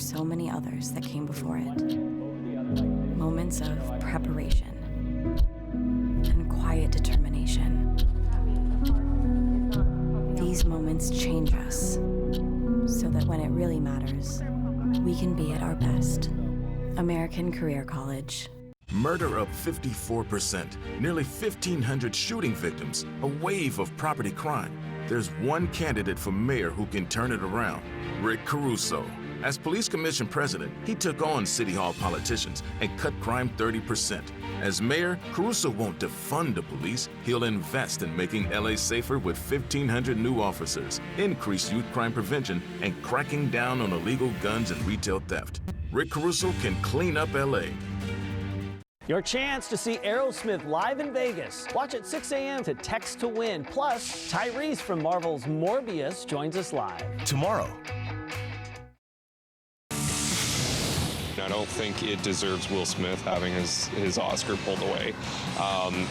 so many others that came before it. Moments of preparation and quiet determination. These moments change us so that when it really matters, we can be at our best. American Career College. Murder up 54%, nearly 1,500 shooting victims, a wave of property crime. There's one candidate for mayor who can turn it around, Rick Caruso. As police commission president, he took on City Hall politicians and cut crime 30%. As mayor, Caruso won't defund the police. He'll invest in making LA safer with 1,500 new officers, increase youth crime prevention, and cracking down on illegal guns and retail theft. Rick Caruso can clean up LA. Your chance to see Aerosmith live in Vegas. Watch at 6 a.m. to Text to Win. Plus, Tyrese from Marvel's Morbius joins us live tomorrow. I don't think it deserves Will Smith having his Oscar pulled away.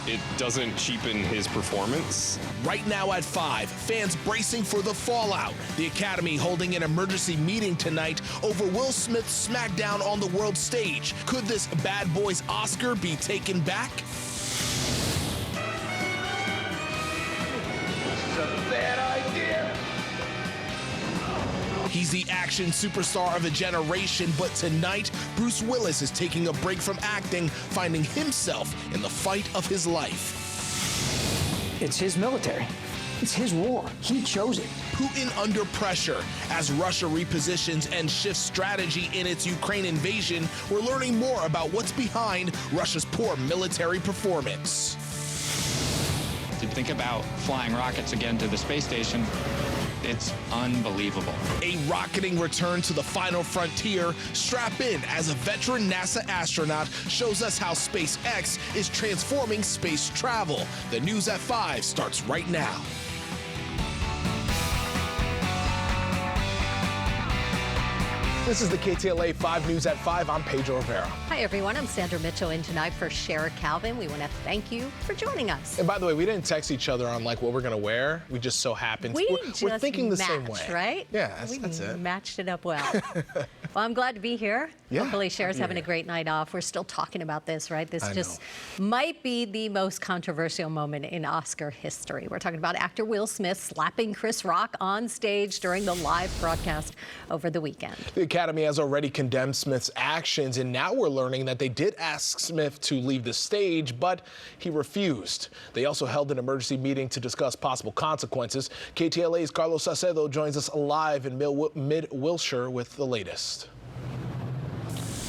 It doesn't cheapen his performance. Right now at 5, fans bracing for the fallout. The Academy holding an emergency meeting tonight over Will Smith's smackdown on the world stage. Could this Bad Boys Oscar be taken back? This is a bad idea. He's the action superstar of a generation, but tonight, Bruce Willis is taking a break from acting, finding himself in the fight of his life. It's his military. It's his war. He chose it. Putin under pressure. As Russia repositions and shifts strategy in its Ukraine invasion, we're learning more about what's behind Russia's poor military performance. To think about flying rockets again to the space station, it's unbelievable. A rocketing return to the final frontier. Strap in as a veteran NASA astronaut shows us how SpaceX is transforming space travel. The news at 5 starts right now. This is the KTLA 5 News at 5. I'm Pedro Rivera. Hi, everyone. I'm Sandra Mitchell in tonight for Shara Calvin. We want to thank you for joining us. And by the way, we didn't text each other on like what we're going to wear. We just so happened. We're thinking the same way. Right? Yeah, that's it. We matched it up well. Well, I'm glad to be here. Yeah, hopefully Shara's having a great night off. We're still talking about this, right? This just might be the most controversial moment in Oscar history. We're talking about actor Will Smith slapping Chris Rock on stage during the live broadcast over the weekend. The Academy has already condemned Smith's actions, and now we're learning that they did ask Smith to leave the stage, but he refused. They also held an emergency meeting to discuss possible consequences. KTLA's Carlos Salcedo joins us live in Mid-Wilshire with the latest.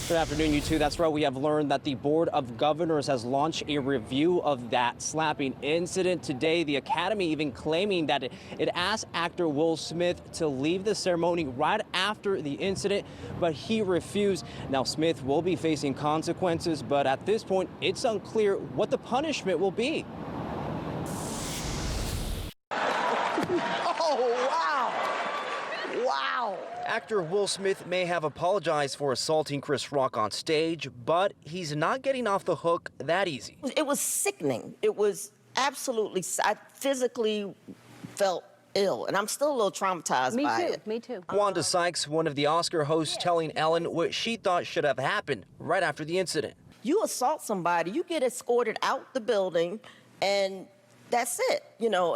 Good afternoon, you two. That's right. We have learned that the Board of Governors has launched a review of that slapping incident today. The Academy even claiming that it asked actor Will Smith to leave the ceremony right after the incident, but he refused. Now, Smith will be facing consequences, but at this point, it's unclear what the punishment will be. Oh, wow. Wow. Actor Will Smith may have apologized for assaulting Chris Rock on stage, but he's not getting off the hook that easy. It was sickening. It was absolutely, I physically felt ill, and I'm still a little traumatized by it. Me too. Wanda Sykes, one of the Oscar hosts, telling Ellen what she thought should have happened right after the incident. You assault somebody, you get escorted out the building, and that's it, you know.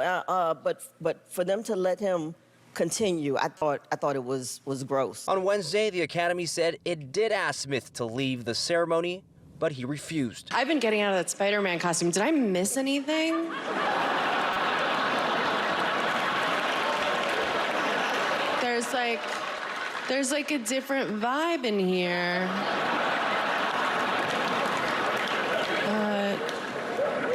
But for them to let him continue, I thought it was gross. On Wednesday, the Academy said it did ask Smith to leave the ceremony, but he refused. I've been getting out of that Spider-Man costume. Did I miss anything? There's like a different vibe in here.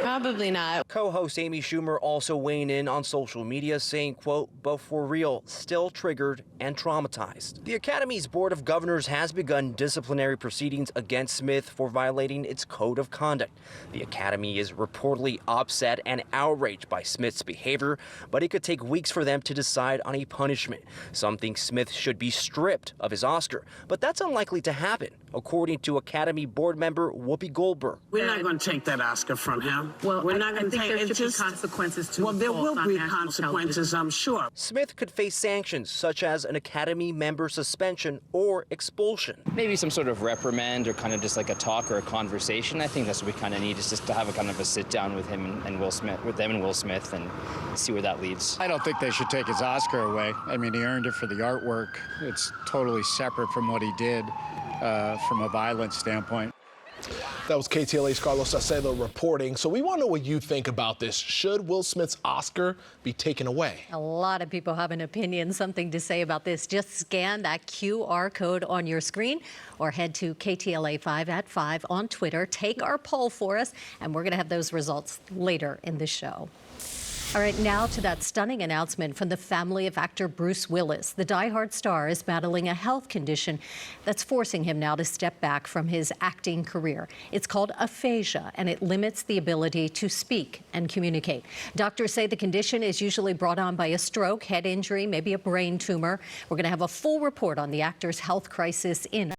Probably not. Co-host Amy Schumer also weighing in on social media saying, quote, "But for real, still triggered and traumatized." The Academy's Board of Governors has begun disciplinary proceedings against Smith for violating its code of conduct. The Academy is reportedly upset and outraged by Smith's behavior, but it could take weeks for them to decide on a punishment. Some think Smith should be stripped of his Oscar, but that's unlikely to happen, according to Academy Board member Whoopi Goldberg. We're not going to take that Oscar from him. Well, we're not going to think there should be consequences to Well, there will assault on be national consequences, I'm sure. Smith could face sanctions such as an Academy member suspension or expulsion. Maybe some sort of reprimand or kind of just like a talk or a conversation. I think that's what we kind of need, is just to have a kind of a sit down with him and Will Smith, with them and Will Smith, and see where that leads. I don't think they should take his Oscar away. I mean, he earned it for the artwork. It's totally separate from what he did from a violence standpoint. That was KTLA's Carlos Salcedo reporting. So we want to know what you think about this. Should Will Smith's Oscar be taken away? A lot of people have an opinion, something to say about this. Just scan that QR code on your screen or head to KTLA 5 at 5 on Twitter. Take our poll for us, and we're going to have those results later in the show. All right, now to that stunning announcement from the family of actor Bruce Willis. The Die-Hard star is battling a health condition that's forcing him now to step back from his acting career. It's called aphasia, and it limits the ability to speak and communicate. Doctors say the condition is usually brought on by a stroke, head injury, maybe a brain tumor. We're going to have a full report on the actor's health crisis in